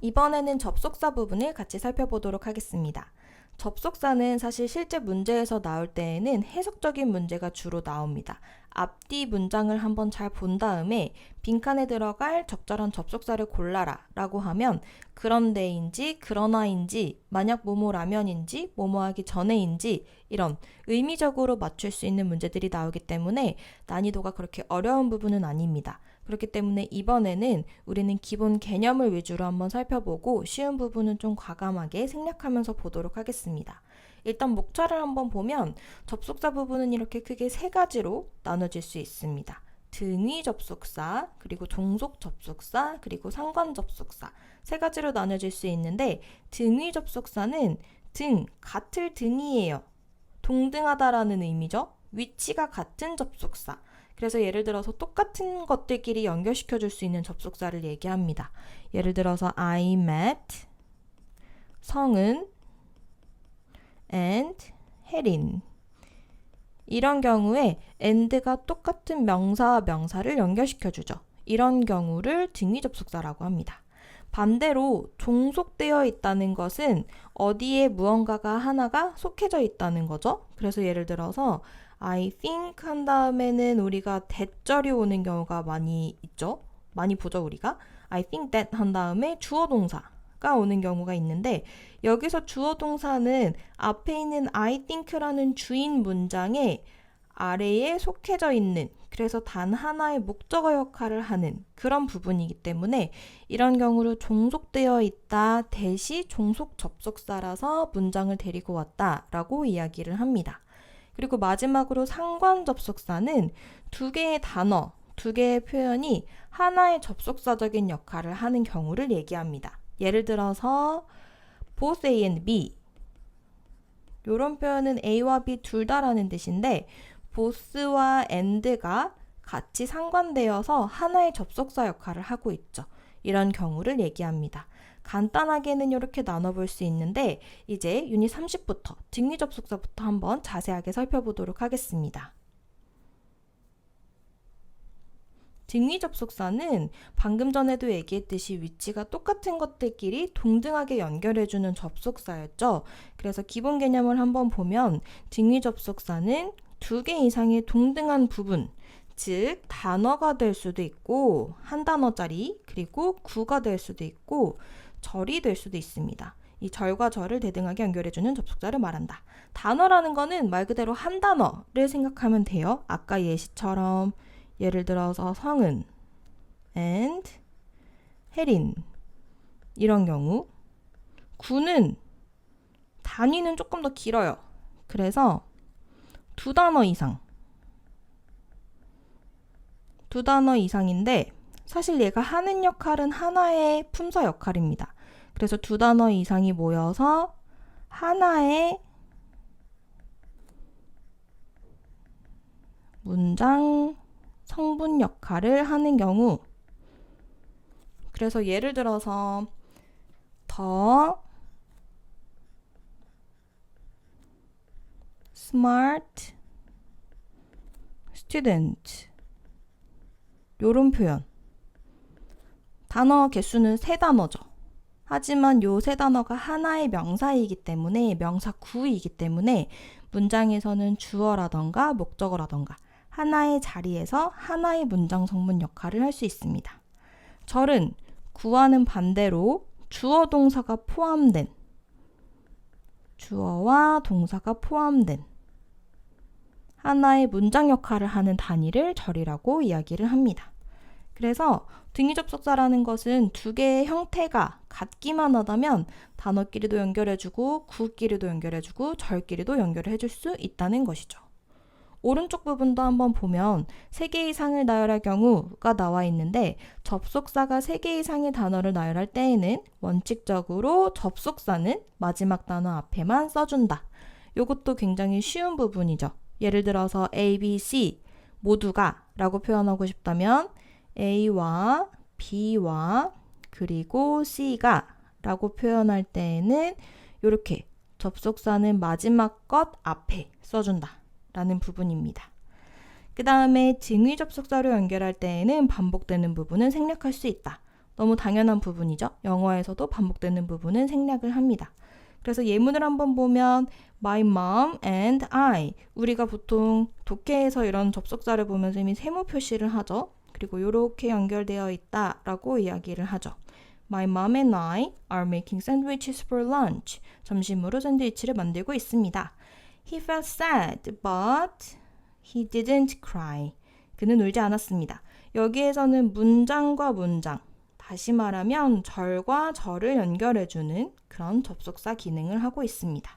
이번에는 접속사 부분을 같이 살펴보도록 하겠습니다. 접속사는 사실 실제 문제에서 나올 때에는 해석적인 문제가 주로 나옵니다. 앞뒤 문장을 한번 잘 본 다음에 빈칸에 들어갈 적절한 접속사를 골라라 라고 하면 그런데인지 그러나인지 만약 뭐뭐라면인지 뭐뭐하기 전에인지 이런 의미적으로 맞출 수 있는 문제들이 나오기 때문에 난이도가 그렇게 어려운 부분은 아닙니다. 그렇기 때문에 이번에는 우리는 기본 개념을 위주로 한번 살펴보고 쉬운 부분은 좀 과감하게 생략하면서 보도록 하겠습니다. 일단 목차를 한번 보면 접속사 부분은 이렇게 크게 세 가지로 나눠질 수 있습니다. 등위 접속사, 그리고 종속 접속사, 그리고 상관 접속사 세 가지로 나눠질 수 있는데 등위 접속사는 같을 등이에요. 동등하다라는 의미죠. 위치가 같은 접속사. 그래서 예를 들어서 똑같은 것들끼리 연결시켜 줄 수 있는 접속사를 얘기합니다. 예를 들어서 I met 성은 and 혜린 이런 경우에 and가 똑같은 명사와 명사를 연결시켜 주죠. 이런 경우를 등위 접속사라고 합니다. 반대로 종속되어 있다는 것은 어디에 무언가가 하나가 속해져 있다는 거죠. 그래서 예를 들어서 I think 한 다음에는 우리가 that절이 오는 경우가 많이 있죠. 많이 보죠, 우리가. I think that 한 다음에 주어 동사가 오는 경우가 있는데 여기서 주어 동사는 앞에 있는 I think라는 주인 문장에 아래에 속해져 있는 그래서 단 하나의 목적어 역할을 하는 그런 부분이기 때문에 이런 경우를 종속되어 있다 대시 종속 접속사라서 문장을 데리고 왔다라고 이야기를 합니다. 그리고 마지막으로 상관 접속사는 두 개의 단어, 두 개의 표현이 하나의 접속사적인 역할을 하는 경우를 얘기합니다. 예를 들어서 both A and B 이런 표현은 A와 B 둘 다라는 뜻인데 both와 and가 같이 상관되어서 하나의 접속사 역할을 하고 있죠. 이런 경우를 얘기합니다. 간단하게는 이렇게 나눠볼 수 있는데 이제 유닛 30부터 등위 접속사부터 한번 자세하게 살펴보도록 하겠습니다. 등위 접속사는 방금 전에도 얘기했듯이 위치가 똑같은 것들끼리 동등하게 연결해주는 접속사였죠. 그래서 기본 개념을 한번 보면 등위 접속사는 두 개 이상의 동등한 부분 즉 단어가 될 수도 있고 한 단어짜리 그리고 구가 될 수도 있고 절이 될 수도 있습니다. 이 절과 절을 대등하게 연결해주는 접속사를 말한다. 단어라는 거는 말 그대로 한 단어를 생각하면 돼요. 아까 예시처럼 예를 들어서 성은 and 혜린 이런 경우 구는 단위는 조금 더 길어요. 그래서 두 단어 이상인데 사실 얘가 하는 역할은 하나의 품사 역할입니다. 그래서 두 단어 이상이 모여서 하나의 문장 성분 역할을 하는 경우 그래서 예를 들어서 더 smart student 요런 표현 단어 개수는 3단어죠. 하지만 요 3단어가 하나의 명사이기 때문에 명사 구이기 때문에 문장에서는 주어라던가 목적어라던가 하나의 자리에서 하나의 문장 성분 역할을 할 수 있습니다. 절은 구와는 반대로 주어 동사가 포함된 주어와 동사가 포함된 하나의 문장 역할을 하는 단위를 절이라고 이야기를 합니다. 그래서 등위 접속사라는 것은 두 개의 형태가 같기만 하다면 단어끼리도 연결해주고 구끼리도 연결해주고 절끼리도 연결해줄 수 있다는 것이죠. 오른쪽 부분도 한번 보면 3개 이상을 나열할 경우가 나와 있는데 접속사가 3개 이상의 단어를 나열할 때에는 원칙적으로 접속사는 마지막 단어 앞에만 써준다. 이것도 굉장히 쉬운 부분이죠. 예를 들어서 A, B, C 모두가 라고 표현하고 싶다면 A와 B와 그리고 C가 라고 표현할 때에는 이렇게 접속사는 마지막 것 앞에 써준다 라는 부분입니다. 그 다음에 등위 접속사로 연결할 때에는 반복되는 부분은 생략할 수 있다. 너무 당연한 부분이죠. 영어에서도 반복되는 부분은 생략을 합니다. 그래서 예문을 한번 보면 My mom and I. 우리가 보통 독해에서 이런 접속사를 보면 이미 세모 표시를 하죠. 그리고 이렇게 연결되어 있다라고 이야기를 하죠. My mom and I are making sandwiches for lunch. 점심으로 샌드위치를 만들고 있습니다. He felt sad, but he didn't cry. 그는 울지 않았습니다. 여기에서는 문장과 문장, 다시 말하면 절과 절을 연결해주는 그런 접속사 기능을 하고 있습니다.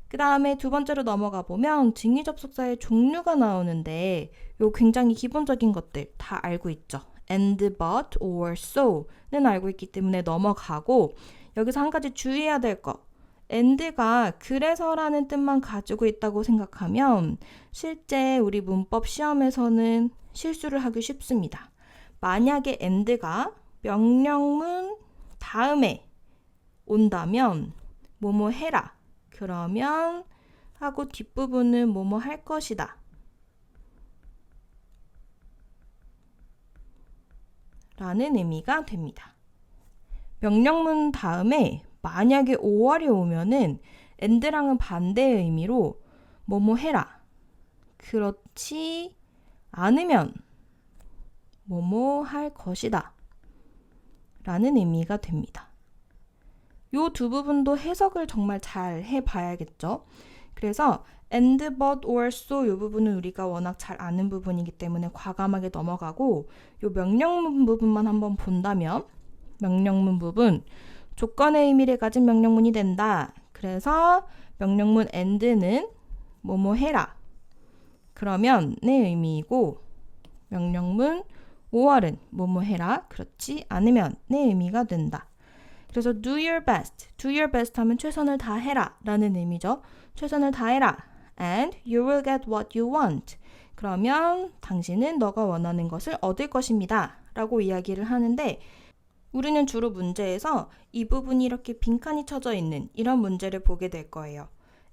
그 다음에 두 번째로 넘어가 보면 등위 접속사의 종류가 나오는데 요 굉장히 기본적인 것들 다 알고 있죠. and, but, or, so는 알고 있기 때문에 넘어가고 여기서 한 가지 주의해야 될 거. and가 그래서라는 뜻만 가지고 있다고 생각하면 실제 우리 문법 시험에서는 실수를 하기 쉽습니다. 만약에 and가 명령문 다음에 온다면 뭐뭐 해라. 그러면 하고 뒷부분은 뭐뭐 할 것이다. 라는 의미가 됩니다. 명령문 다음에 만약에 5월이 오면은 and랑은 반대의 의미로 뭐뭐 해라. 그렇지 않으면 뭐뭐 할 것이다. 라는 의미가 됩니다. 요 두 부분도 해석을 정말 잘 해봐야겠죠. 그래서 and, but, or, so 요 부분은 우리가 워낙 잘 아는 부분이기 때문에 과감하게 넘어가고 요 명령문 부분만 한번 본다면 명령문 부분 조건의 의미를 가진 명령문이 된다. 그래서 명령문 and는 뭐뭐 해라. 그러면 의 의미이고 명령문 5월은 뭐뭐 해라. 그렇지 않으면 의 의미가 된다. 그래서 do your best 하면 최선을 다해라 라는 의미죠. 최선을 다해라. And you will get what you want. 그러면 당신은 너가 원하는 것을 얻을 것입니다. 라고 이야기를 하는데 우리는 주로 문제에서 이 부분이 이렇게 빈칸이 쳐져 있는 이런 문제를 보게 될 거예요.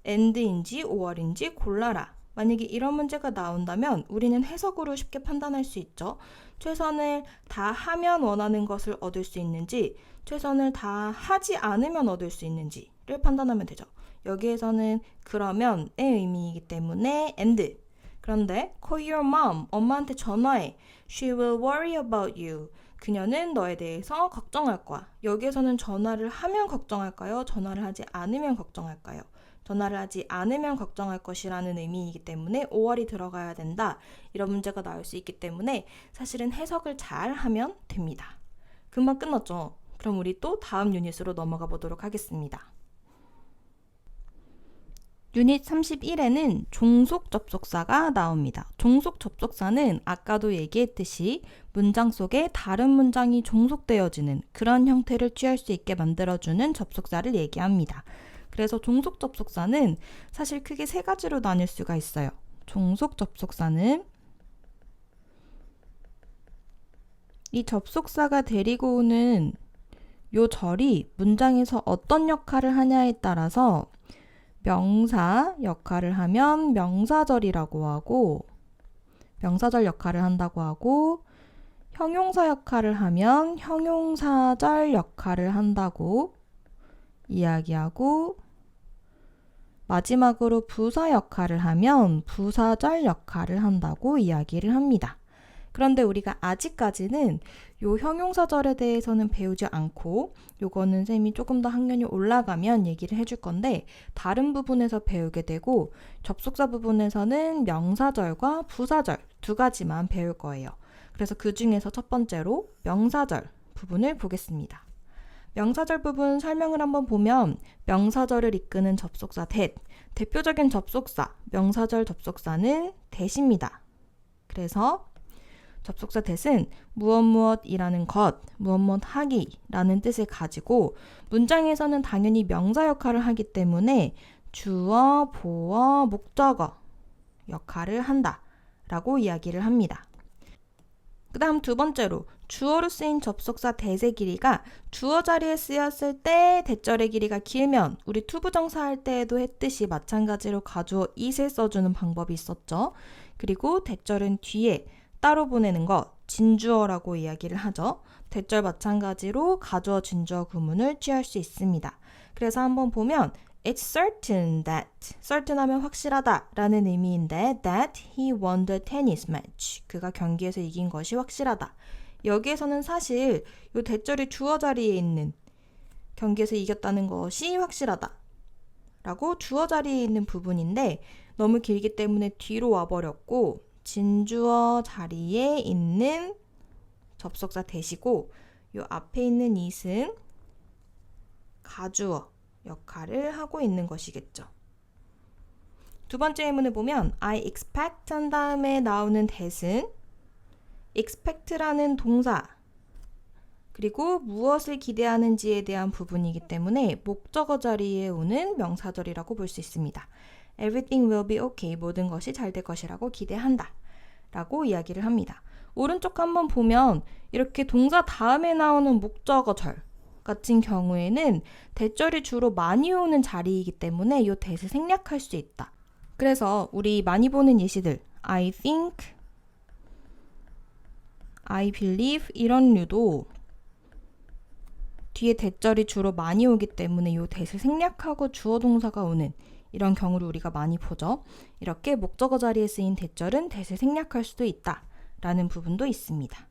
and인지 5월인지 골라라. 만약에 이런 문제가 나온다면 우리는 해석으로 쉽게 판단할 수 있죠. 최선을 다하면 원하는 것을 얻을 수 있는지 최선을 다하지 않으면 얻을 수 있는지를 판단하면 되죠. 여기에서는 그러면의 의미이기 때문에 and. 그런데 call your mom, 엄마한테 전화해. She will worry about you. 그녀는 너에 대해서 걱정할 거야. 여기에서는 전화를 하면 걱정할까요? 전화를 하지 않으면 걱정할까요? 전화를 하지 않으면 걱정할 것이라는 의미이기 때문에 5월이 들어가야 된다. 이런 문제가 나올 수 있기 때문에 사실은 해석을 잘 하면 됩니다. 금방 끝났죠? 그럼 우리 또 다음 유닛으로 넘어가 보도록 하겠습니다. 유닛 31에는 종속 접속사가 나옵니다. 종속 접속사는 아까도 얘기했듯이 문장 속에 다른 문장이 종속되어지는 그런 형태를 취할 수 있게 만들어주는 접속사를 얘기합니다. 그래서 종속 접속사는 사실 크게 세 가지로 나뉠 수가 있어요. 종속 접속사는 이 접속사가 데리고 오는 요 절이 문장에서 어떤 역할을 하냐에 따라서 명사 역할을 하면 명사절이라고 하고 명사절 역할을 한다고 하고 형용사 역할을 하면 형용사절 역할을 한다고 이야기하고 마지막으로 부사 역할을 하면 부사절 역할을 한다고 이야기를 합니다. 그런데 우리가 아직까지는 요 형용사절에 대해서는 배우지 않고 요거는 쌤이 조금 더 학년이 올라가면 얘기를 해줄 건데 다른 부분에서 배우게 되고 접속사 부분에서는 명사절과 부사절 두 가지만 배울 거예요. 그래서 그 중에서 첫 번째로 명사절 부분을 보겠습니다. 명사절 부분 설명을 한번 보면 명사절을 이끄는 접속사 that, 대표적인 접속사, 명사절 접속사는 that입니다. 그래서 접속사 that은 무엇무엇이라는 것, 무엇무엇 하기라는 뜻을 가지고 문장에서는 당연히 명사 역할을 하기 때문에 주어, 보어, 목적어 역할을 한다 라고 이야기를 합니다. 그 다음 두 번째로 주어로 쓰인 접속사 that의 길이가 주어 자리에 쓰였을 때 that절의 길이가 길면 우리 투부정사 할 때에도 했듯이 마찬가지로 가주어 it을 써주는 방법이 있었죠. 그리고 that절은 뒤에 따로 보내는 것, 진주어라고 이야기를 하죠. 대절 마찬가지로 가주어, 진주어 구문을 취할 수 있습니다. 그래서 한번 보면 It's certain that, certain 하면 확실하다 라는 의미인데 that he won the tennis match. 그가 경기에서 이긴 것이 확실하다. 여기에서는 사실 이 대절이 주어 자리에 있는 경기에서 이겼다는 것이 확실하다 라고 주어 자리에 있는 부분인데 너무 길기 때문에 뒤로 와버렸고 진주어 자리에 있는 접속사 대시고 이 앞에 있는 it은 가주어 역할을 하고 있는 것이겠죠. 두 번째 예문을 보면 I expect 한 다음에 나오는 that은 expect라는 동사 그리고 무엇을 기대하는지에 대한 부분이기 때문에 목적어 자리에 오는 명사절이라고 볼 수 있습니다. Everything will be okay. 모든 것이 잘 될 것이라고 기대한다 라고 이야기를 합니다. 오른쪽 한번 보면 이렇게 동사 다음에 나오는 목적어절 같은 경우에는 대절이 주로 많이 오는 자리이기 때문에 이 that을 생략할 수 있다. 그래서 우리 많이 보는 예시들 I think, I believe 이런 류도 뒤에 대절이 주로 많이 오기 때문에 이 that을 생략하고 주어 동사가 오는 이런 경우를 우리가 많이 보죠. 이렇게 목적어 자리에 쓰인 대절은 that을 생략할 수도 있다 라는 부분도 있습니다.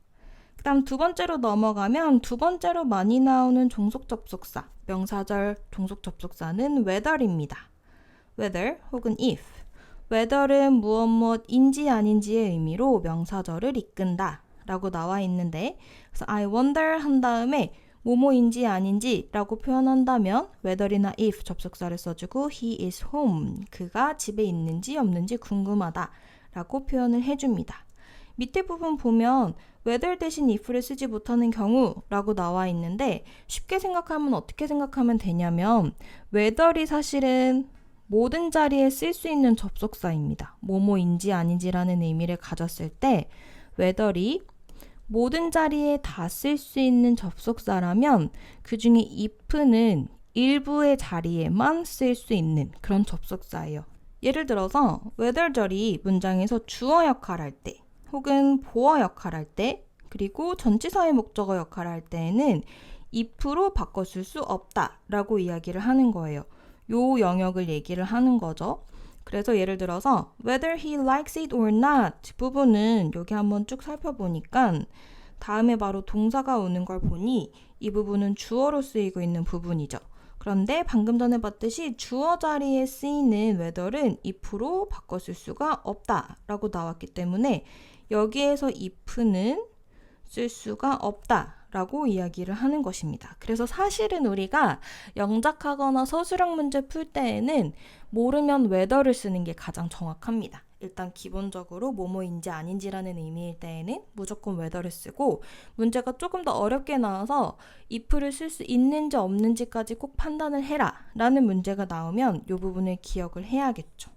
그 다음 두 번째로 넘어가면 두 번째로 많이 나오는 종속 접속사, 명사절 종속 접속사는 whether입니다. whether 혹은 if. whether은 무엇인지 아닌지의 의미로 명사절을 이끈다 라고 나와 있는데 그래서 I wonder 한 다음에 뭐뭐인지 아닌지 라고 표현한다면 whether이나 if 접속사를 써주고 he is home. 그가 집에 있는지 없는지 궁금하다 라고 표현을 해줍니다. 밑에 부분 보면 whether 대신 if를 쓰지 못하는 경우라고 나와 있는데 쉽게 생각하면 어떻게 생각하면 되냐면 whether이 사실은 모든 자리에 쓸 수 있는 접속사입니다. 뭐뭐인지 아닌지라는 의미를 가졌을 때 whether이 모든 자리에 다 쓸 수 있는 접속사라면 그 중에 if는 일부의 자리에만 쓸 수 있는 그런 접속사예요. 예를 들어서 whether절이 문장에서 주어 역할할 때 혹은 보어 역할할 때 그리고 전치사의 목적어 역할할 때에는 if로 바꿔 쓸 수 없다 라고 이야기를 하는 거예요. 요 영역을 얘기를 하는 거죠. 그래서 예를 들어서 whether he likes it or not 부분은 여기 한번 쭉 살펴보니까 다음에 바로 동사가 오는 걸 보니 이 부분은 주어로 쓰이고 있는 부분이죠. 그런데 방금 전에 봤듯이 주어 자리에 쓰이는 whether는 if로 바꿔 쓸 수가 없다 라고 나왔기 때문에 여기에서 if는 쓸 수가 없다 라고 이야기를 하는 것입니다. 그래서 사실은 우리가 영작하거나 서술형 문제 풀 때에는 모르면 whether를 쓰는 게 가장 정확합니다. 일단 기본적으로 뭐뭐인지 아닌지라는 의미일 때에는 무조건 whether를 쓰고 문제가 조금 더 어렵게 나와서 if를 쓸 수 있는지 없는지까지 꼭 판단을 해라 라는 문제가 나오면 이 부분을 기억을 해야겠죠.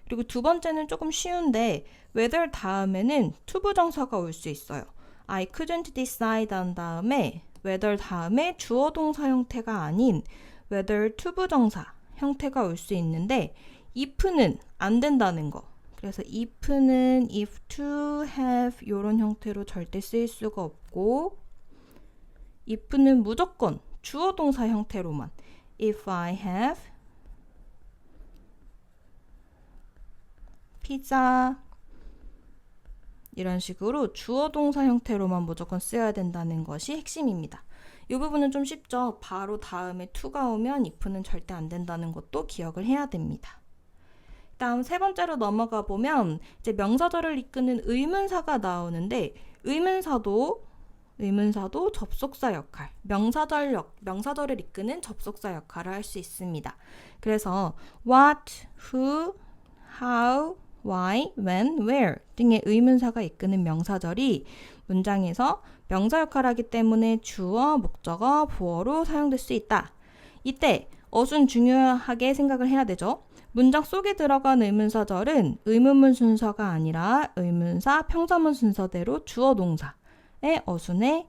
그리고 두 번째는 조금 쉬운데 whether 다음에는 투부정사가 올 수 있어요. I couldn't decide 한 다음에 whether 다음에 주어 동사 형태가 아닌 whether 투부정사 형태가 올 수 있는데 if는 안 된다는 거. 그래서 if는 if to have 이런 형태로 절대 쓰일 수가 없고 if는 무조건 주어 동사 형태로만 if I have 피자 이런 식으로 주어 동사 형태로만 무조건 쓰여야 된다는 것이 핵심입니다. 이 부분은 좀 쉽죠. 바로 다음에 to가 오면 if는 절대 안 된다는 것도 기억을 해야 됩니다. 다음 세 번째로 넘어가 보면 이제 명사절을 이끄는 의문사가 나오는데 의문사도 접속사 역할, 명사절을 이끄는 접속사 역할을 할 수 있습니다. 그래서 what, who, how, why, when, where 등의 의문사가 이끄는 명사절이 문장에서 명사 역할을 하기 때문에 주어, 목적어, 보어로 사용될 수 있다. 이때 어순 중요하게 생각을 해야 되죠. 문장 속에 들어간 의문사절은 의문문 순서가 아니라 의문사, 평서문 순서대로 주어 동사의 어순에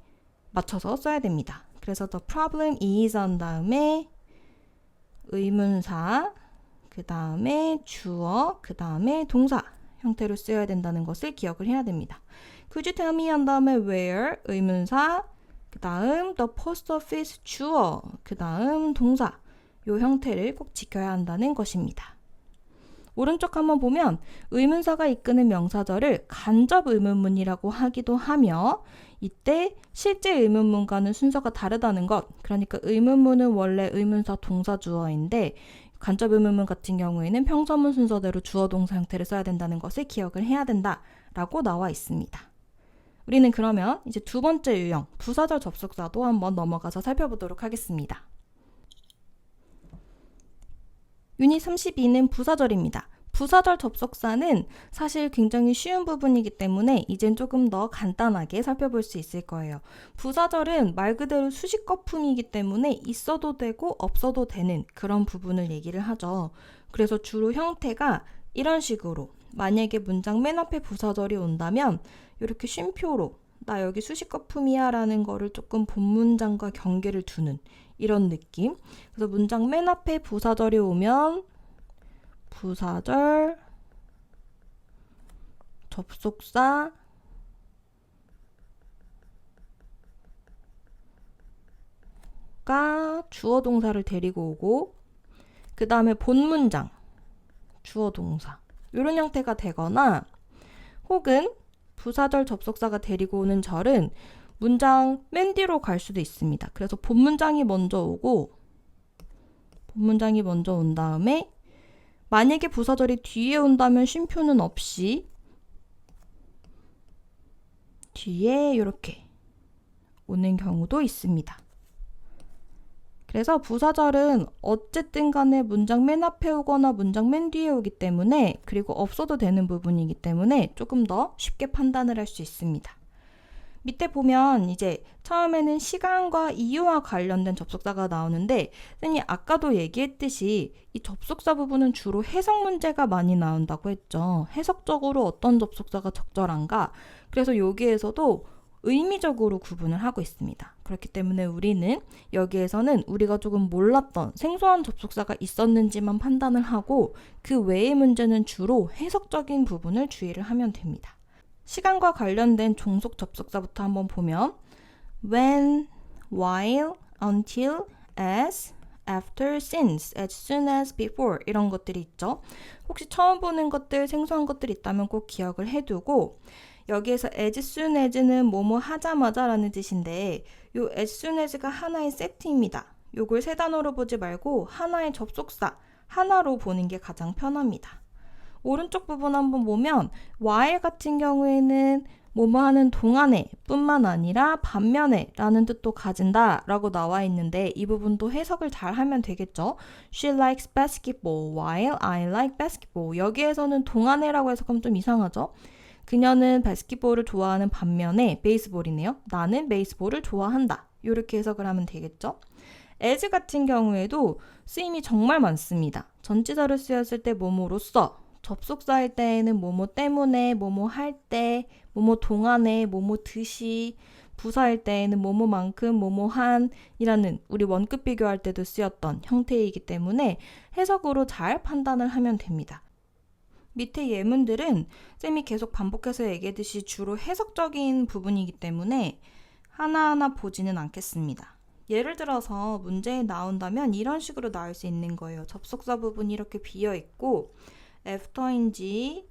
맞춰서 써야 됩니다. 그래서 the problem is 한 다음에 의문사, 그 다음에 주어, 그 다음에 동사 형태로 쓰여야 된다는 것을 기억을 해야 됩니다. Could you tell me 한 다음에 where, 의문사, 그 다음 the post office 주어, 그 다음 동사, 요 형태를 꼭 지켜야 한다는 것입니다. 오른쪽 한번 보면 의문사가 이끄는 명사절을 간접 의문문이라고 하기도 하며 이때 실제 의문문과는 순서가 다르다는 것, 그러니까 의문문은 원래 의문사 동사 주어인데 간접 의문문 같은 경우에는 평서문 순서대로 주어 동사 형태를 써야 된다는 것을 기억을 해야 된다라고 나와 있습니다. 우리는 그러면 이제 두 번째 유형, 부사절 접속사도 한번 넘어가서 살펴보도록 하겠습니다. 유닛 32는 부사절입니다. 부사절 접속사는 사실 굉장히 쉬운 부분이기 때문에 이젠 조금 더 간단하게 살펴볼 수 있을 거예요. 부사절은 말 그대로 수식 거품이기 때문에 있어도 되고 없어도 되는 그런 부분을 얘기를 하죠. 그래서 주로 형태가 이런 식으로, 만약에 문장 맨 앞에 부사절이 온다면 이렇게 쉼표로 나 여기 수식 거품이야 라는 거를 조금 본 문장과 경계를 두는 이런 느낌. 그래서 문장 맨 앞에 부사절이 오면 부사절, 접속사, 가 주어 동사를 데리고 오고 그 다음에 본 문장, 주어 동사 이런 형태가 되거나 혹은 부사절 접속사가 데리고 오는 절은 문장 맨 뒤로 갈 수도 있습니다. 그래서 본 문장이 먼저 오고 본 문장이 먼저 온 다음에 만약에 부사절이 뒤에 온다면 쉼표는 없이 뒤에 이렇게 오는 경우도 있습니다. 그래서 부사절은 어쨌든 간에 문장 맨 앞에 오거나 문장 맨 뒤에 오기 때문에 그리고 없어도 되는 부분이기 때문에 조금 더 쉽게 판단을 할 수 있습니다. 밑에 보면 이제 처음에는 시간과 이유와 관련된 접속사가 나오는데 선생님이 아까도 얘기했듯이 이 접속사 부분은 주로 해석 문제가 많이 나온다고 했죠. 해석적으로 어떤 접속사가 적절한가? 그래서 여기에서도 의미적으로 구분을 하고 있습니다. 그렇기 때문에 우리는 여기에서는 우리가 조금 몰랐던 생소한 접속사가 있었는지만 판단을 하고 그 외의 문제는 주로 해석적인 부분을 주의를 하면 됩니다. 시간과 관련된 종속 접속사부터 한번 보면 when, while, until, as, after, since, as soon as, before 이런 것들이 있죠. 혹시 처음 보는 것들, 생소한 것들 있다면 꼭 기억을 해두고 여기에서 as soon as는 뭐뭐 하자마자 라는 뜻인데 요 as soon as가 하나의 세트입니다. 요걸 세 단어로 보지 말고 하나의 접속사, 하나로 보는 게 가장 편합니다. 오른쪽 부분 한번 보면 while 같은 경우에는 뭐뭐 하는 동안에 뿐만 아니라 반면에 라는 뜻도 가진다 라고 나와 있는데 이 부분도 해석을 잘 하면 되겠죠. She likes basketball while I like basketball. 여기에서는 동안에라고 해석하면 좀 이상하죠. 그녀는 바스켓볼을 좋아하는 반면에 베이스볼이네요. 나는 베이스볼을 좋아한다. 이렇게 해석을 하면 되겠죠. as 같은 경우에도 쓰임이 정말 많습니다. 전치사로 쓰였을 때 뭐뭐로써, 접속사일 때에는 뭐뭐 때문에, 뭐뭐 할 때, 뭐뭐 동안에, 뭐뭐 듯이, 부사일 때에는 뭐뭐만큼, 뭐뭐한 이라는 우리 원급 비교할 때도 쓰였던 형태이기 때문에 해석으로 잘 판단을 하면 됩니다. 밑에 예문들은 쌤이 계속 반복해서 얘기했듯이 주로 해석적인 부분이기 때문에 하나하나 보지는 않겠습니다. 예를 들어서 문제에 나온다면 이런 식으로 나올 수 있는 거예요. 접속사 부분이 이렇게 비어있고 after인지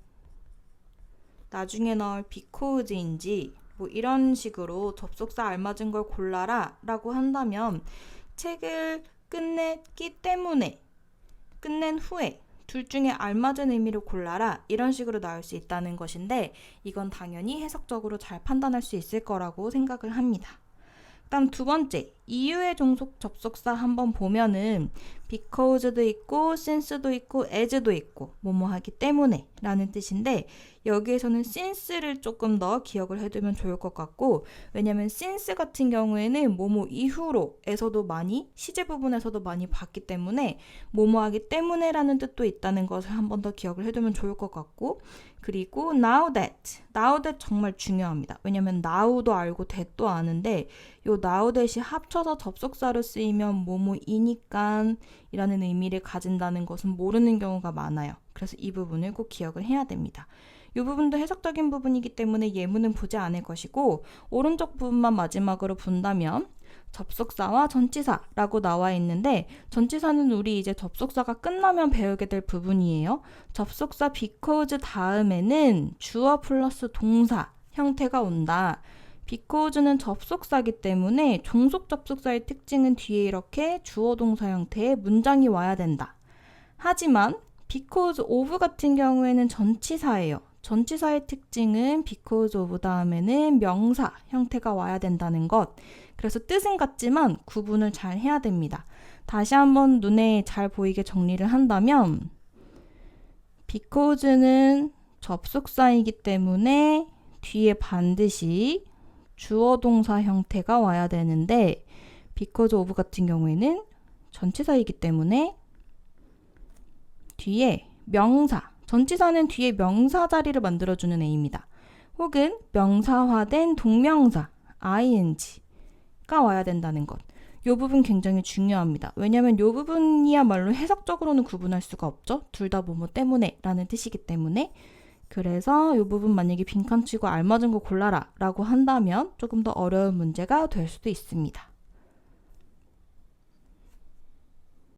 나중에 나올 because인지 뭐 이런 식으로 접속사 알맞은 걸 골라라 라고 한다면 책을 끝냈기 때문에, 끝낸 후에 둘 중에 알맞은 의미를 골라라 이런 식으로 나올 수 있다는 것인데 이건 당연히 해석적으로 잘 판단할 수 있을 거라고 생각을 합니다. 다음 두 번째, 이유의 종속 접속사 한번 보면은 because도 있고 since도 있고 as도 있고 뭐뭐 하기 때문에 라는 뜻인데 여기에서는 since를 조금 더 기억을 해두면 좋을 것 같고 왜냐면 since 같은 경우에는 뭐뭐 이후로 에서도 많이 시제 부분에서도 많이 봤기 때문에 뭐뭐 하기 때문에 라는 뜻도 있다는 것을 한 번 더 기억을 해두면 좋을 것 같고 그리고 now that 정말 중요합니다. 왜냐면 now도 알고 that도 아는데 요 now that이 합쳐서 접속사로 쓰이면 뭐뭐이니까 이라는 의미를 가진다는 것은 모르는 경우가 많아요. 그래서 이 부분을 꼭 기억을 해야 됩니다. 이 부분도 해석적인 부분이기 때문에 예문은 보지 않을 것이고 오른쪽 부분만 마지막으로 본다면 접속사와 전치사라고 나와 있는데 전치사는 우리 이제 접속사가 끝나면 배우게 될 부분이에요. 접속사 because 다음에는 주어 플러스 동사 형태가 온다. because는 접속사이기 때문에 종속 접속사의 특징은 뒤에 이렇게 주어 동사 형태의 문장이 와야 된다. 하지만 because of 같은 경우에는 전치사예요. 전치사의 특징은 because of 다음에는 명사 형태가 와야 된다는 것. 그래서 뜻은 같지만 구분을 잘 해야 됩니다. 다시 한번 눈에 잘 보이게 정리를 한다면 because는 접속사이기 때문에 뒤에 반드시 주어 동사 형태가 와야 되는데 because of 같은 경우에는 전치사이기 때문에 뒤에 명사, 전치사는 뒤에 명사 자리를 만들어주는 A입니다. 혹은 명사화된 동명사, ing가 와야 된다는 것. 이 부분 굉장히 중요합니다. 왜냐하면 이 부분이야말로 해석적으로는 구분할 수가 없죠. 둘 다 뭐뭐 때문에 라는 뜻이기 때문에. 그래서 이 부분 만약에 빈칸 치고 알맞은 거 골라라 라고 한다면 조금 더 어려운 문제가 될 수도 있습니다.